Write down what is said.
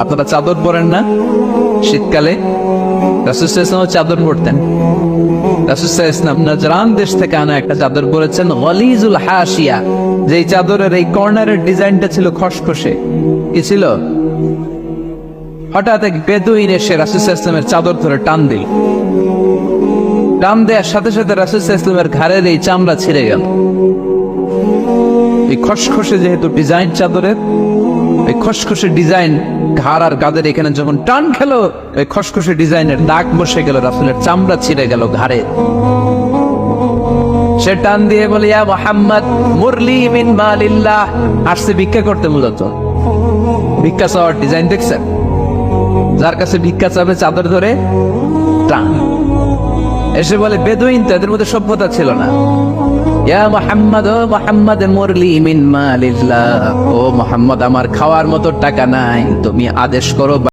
আপনারা চাদর পরেন না শীতকালে? রাসূল সাল্লাল্লাহু আলাইহি ওয়াসাল্লাম চাদর পরতেন। রাসূল সাল্লাল্লাহু আলাইহি ওয়াসাল্লাম নাজরান দেশ থেকে আনা একটা চাদর পরেছেন, গলিজুল হাশিয়া। যেই চাদরের এই কর্নারের ডিজাইনটা ছিল খসখসে। কি ছিল? হঠাৎ এক বেদুইন এসে রাসূল সাল্লাল্লাহু আলাইহি ওয়াসাল্লামের চাদর ধরে টান দিল। টান দেওয়ার সাথে সাথে রাসূল সাল্লাল্লাহু আলাইহি ওয়াসাল্লামের ঘাড়ের এই চামড়া ছিঁড়ে গেল। এই খসখসে যেহেতু ডিজাইন চাদরের, এই খসখসে ডিজাইন ঘাড় আর কাঁধের এখানে যখন টান খেলো, ওই খসখসে ডিজাইনের দাগ বসে গেল, রাসূলের চামড়া ছিঁড়ে গেল ঘাড়ে। সে টান দিয়ে বলে, ইয়া মুহাম্মদ মুরলি মিন মালিল্লাহ। আসছে ভিক্ষা করতে, মূলত ভিক্ষা চাওয়ার ডিজাইন দেখছেন? যার কাছে ভিক্ষা চাবে চাদর ধরে টান। এসে বলে বেদুইন তো, এদের মধ্যে সভ্যতা ছিল না। ইয়া মুহাম্মদ, ও মুহাম্মদ মুরলি মিন মালিল্লাহ, ও মুহাম্মদ আমার খাওয়ার মতো টাকা নাই, তুমি আদেশ করো